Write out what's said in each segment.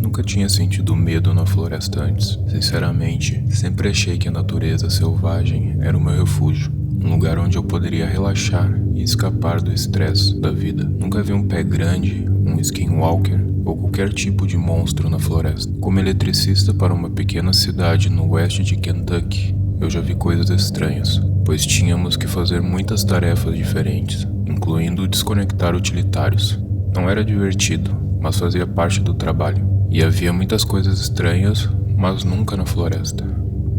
Nunca tinha sentido medo na floresta antes. Sinceramente, sempre achei que a natureza selvagem era o meu refúgio, um lugar onde eu poderia relaxar e escapar do estresse da vida. Nunca vi um pé grande, um skinwalker ou qualquer tipo de monstro na floresta. Como eletricista para uma pequena cidade no oeste de Kentucky, eu já vi coisas estranhas, pois tínhamos que fazer muitas tarefas diferentes, incluindo desconectar utilitários. Não era divertido, mas fazia parte do trabalho. E havia muitas coisas estranhas, mas nunca na floresta.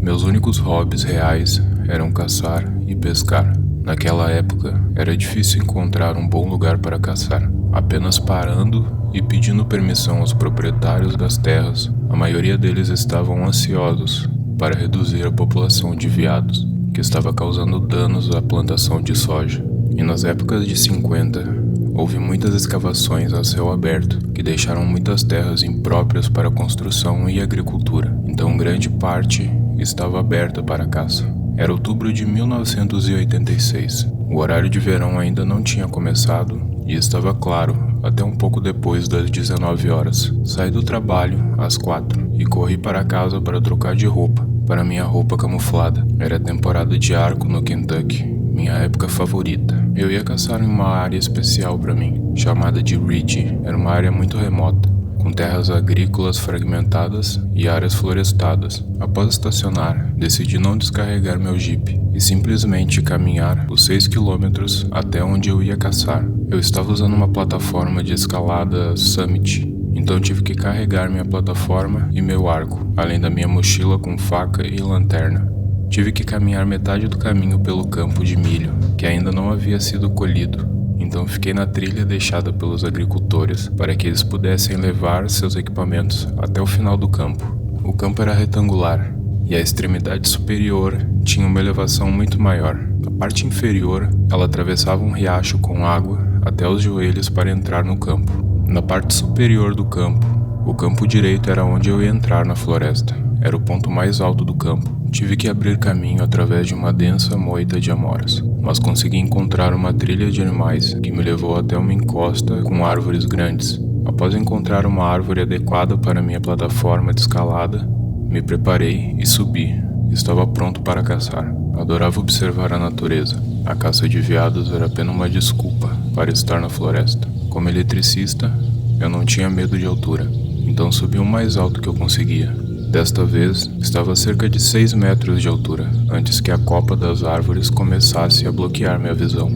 Meus únicos hobbies reais eram caçar e pescar. Naquela época, era difícil encontrar um bom lugar para caçar. Apenas parando e pedindo permissão aos proprietários das terras, a maioria deles estavam ansiosos para reduzir a população de veados, que estava causando danos à plantação de soja. E nas épocas de 50, houve muitas escavações a céu aberto, que deixaram muitas terras impróprias para construção e agricultura. Então grande parte estava aberta para caça. Era outubro de 1986. O horário de verão ainda não tinha começado e estava claro até um pouco depois das 19 horas. Saí do trabalho às 4 e corri para casa para trocar de roupa, para minha roupa camuflada. Era temporada de arco no Kentucky, minha época favorita. Eu ia caçar em uma área especial para mim, chamada de Ridge. Era uma área muito remota, com terras agrícolas fragmentadas e áreas florestadas. Após estacionar, decidi não descarregar meu Jeep e simplesmente caminhar os 6 quilômetros até onde eu ia caçar. Eu estava usando uma plataforma de escalada Summit, então tive que carregar minha plataforma e meu arco, além da minha mochila com faca e lanterna. Tive que caminhar metade do caminho pelo campo de milho, que ainda não havia sido colhido. Então fiquei na trilha deixada pelos agricultores para que eles pudessem levar seus equipamentos até o final do campo. O campo era retangular e a extremidade superior tinha uma elevação muito maior. A parte inferior, ela atravessava um riacho com água até os joelhos para entrar no campo. Na parte superior do campo, o campo direito era onde eu ia entrar na floresta. Era o ponto mais alto do campo. Tive que abrir caminho através de uma densa moita de amoras, mas consegui encontrar uma trilha de animais que me levou até uma encosta com árvores grandes. Após encontrar uma árvore adequada para minha plataforma de escalada, me preparei e subi. Estava pronto para caçar. Adorava observar a natureza. A caça de veados era apenas uma desculpa para estar na floresta. Como eletricista, eu não tinha medo de altura, então subi o mais alto que eu conseguia. Desta vez, estava a cerca de 6 metros de altura, antes que a copa das árvores começasse a bloquear minha visão.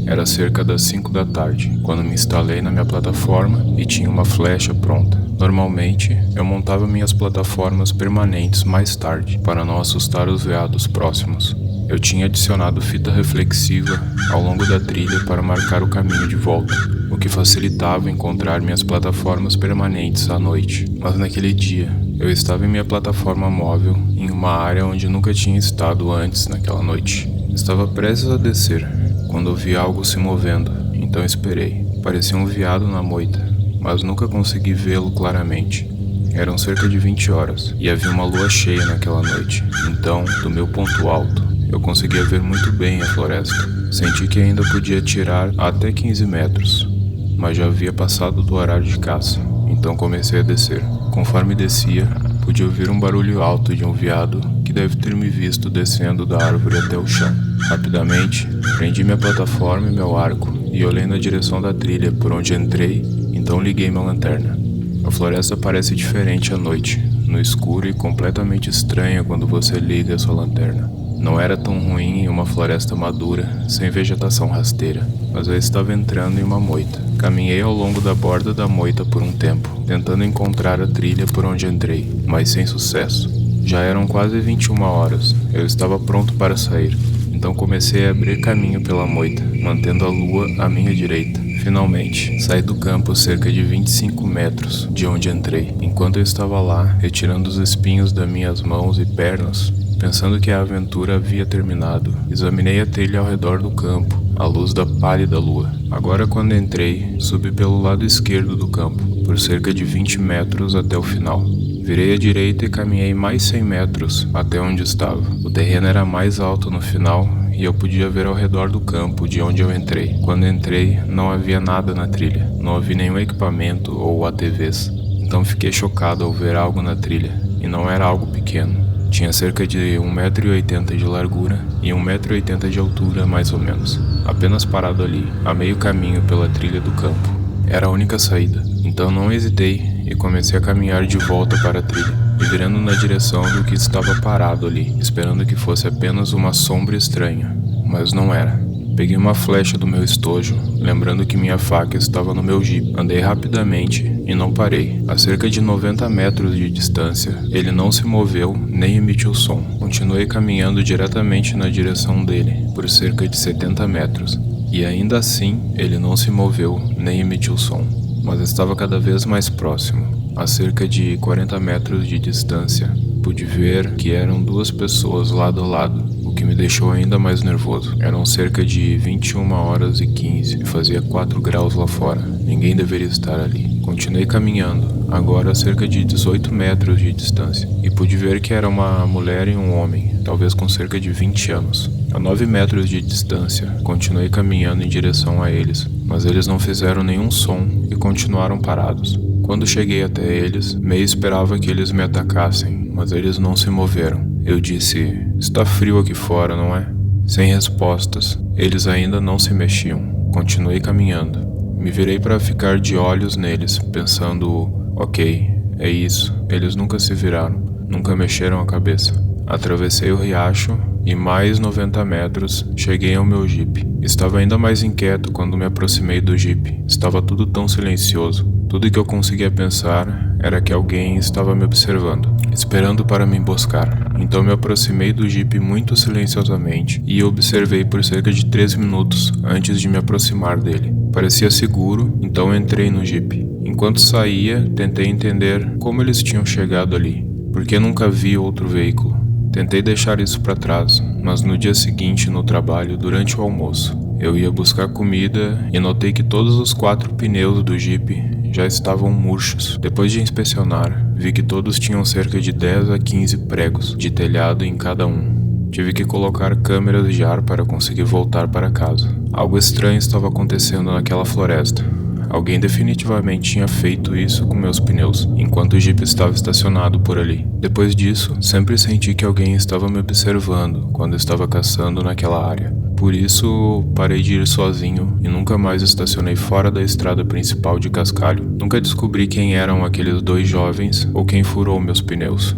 Era cerca das 5 da tarde, quando me instalei na minha plataforma e tinha uma flecha pronta. Normalmente, eu montava minhas plataformas permanentes mais tarde, para não assustar os veados próximos. Eu tinha adicionado fita reflexiva ao longo da trilha para marcar o caminho de volta, o que facilitava encontrar minhas plataformas permanentes à noite. Mas naquele dia, eu estava em minha plataforma móvel, em uma área onde nunca tinha estado antes naquela noite. Estava prestes a descer, quando ouvi algo se movendo, então esperei. Parecia um veado na moita, mas nunca consegui vê-lo claramente. Eram cerca de 20 horas, e havia uma lua cheia naquela noite. Então, do meu ponto alto, eu conseguia ver muito bem a floresta. Senti que ainda podia tirar até 15 metros, mas já havia passado do horário de caça, então comecei a descer. Conforme descia, pude ouvir um barulho alto de um veado que deve ter me visto descendo da árvore até o chão. Rapidamente, prendi minha plataforma e meu arco e olhei na direção da trilha por onde entrei, então liguei minha lanterna. A floresta parece diferente à noite, no escuro e completamente estranha quando você liga a sua lanterna. Não era tão ruim em uma floresta madura, sem vegetação rasteira, mas eu estava entrando em uma moita. Caminhei ao longo da borda da moita por um tempo, tentando encontrar a trilha por onde entrei, mas sem sucesso. Já eram quase 21 horas, eu estava pronto para sair, então comecei a abrir caminho pela moita, mantendo a lua à minha direita. Finalmente, saí do campo cerca de 25 metros de onde entrei. Enquanto eu estava lá, retirando os espinhos das minhas mãos e pernas, pensando que a aventura havia terminado, examinei a trilha ao redor do campo, à luz da pálida lua. Agora, quando entrei, subi pelo lado esquerdo do campo, por cerca de 20 metros até o final. Virei à direita e caminhei mais 100 metros até onde estava. O terreno era mais alto no final e eu podia ver ao redor do campo de onde eu entrei. Quando entrei, não havia nada na trilha. Não havia nenhum equipamento ou ATVs. Então fiquei chocado ao ver algo na trilha, e não era algo pequeno. Tinha cerca de 1,80 m de largura e 1,80 m de altura, mais ou menos. Apenas parado ali, a meio caminho pela trilha do campo. Era a única saída, então não hesitei e comecei a caminhar de volta para a trilha, e virando na direção do que estava parado ali, esperando que fosse apenas uma sombra estranha, mas não era. Peguei uma flecha do meu estojo, lembrando que minha faca estava no meu jipe. Andei rapidamente e não parei. A cerca de 90 metros de distância, ele não se moveu nem emitiu som. Continuei caminhando diretamente na direção dele, por cerca de 70 metros. E ainda assim, ele não se moveu nem emitiu som, mas estava cada vez mais próximo. A cerca de 40 metros de distância, pude ver que eram duas pessoas lado a lado, o que me deixou ainda mais nervoso. Eram cerca de 21h15 e fazia 4 graus lá fora. Ninguém deveria estar ali. Continuei caminhando, agora a cerca de 18 metros de distância, e pude ver que era uma mulher e um homem, talvez com cerca de 20 anos. A 9 metros de distância, continuei caminhando em direção a eles, mas eles não fizeram nenhum som e continuaram parados. Quando cheguei até eles, meio esperava que eles me atacassem, mas eles não se moveram. Eu disse: "Está frio aqui fora, não é?" Sem respostas, eles ainda não se mexiam. Continuei caminhando. Me virei para ficar de olhos neles, pensando: ok, é isso. Eles nunca se viraram, nunca mexeram a cabeça. Atravessei o riacho e mais 90 metros cheguei ao meu jipe. Estava ainda mais inquieto quando me aproximei do jipe. Estava tudo tão silencioso. Tudo que eu conseguia pensar era que alguém estava me observando, esperando para me emboscar. Então me aproximei do jipe muito silenciosamente e observei por cerca de 3 minutos antes de me aproximar dele. Parecia seguro, então entrei no jipe. Enquanto saía, tentei entender como eles tinham chegado ali, porque nunca vi outro veículo. Tentei deixar isso para trás, mas no dia seguinte no trabalho, durante o almoço, eu ia buscar comida e notei que todos os 4 pneus do Jeep já estavam murchos. Depois de inspecionar, vi que todos tinham cerca de 10 a 15 pregos de telhado em cada um. Tive que colocar câmeras de ar para conseguir voltar para casa. Algo estranho estava acontecendo naquela floresta. Alguém definitivamente tinha feito isso com meus pneus, enquanto o Jeep estava estacionado por ali. Depois disso, sempre senti que alguém estava me observando quando estava caçando naquela área. Por isso, parei de ir sozinho e nunca mais estacionei fora da estrada principal de Cascalho. Nunca descobri quem eram aqueles 2 jovens ou quem furou meus pneus.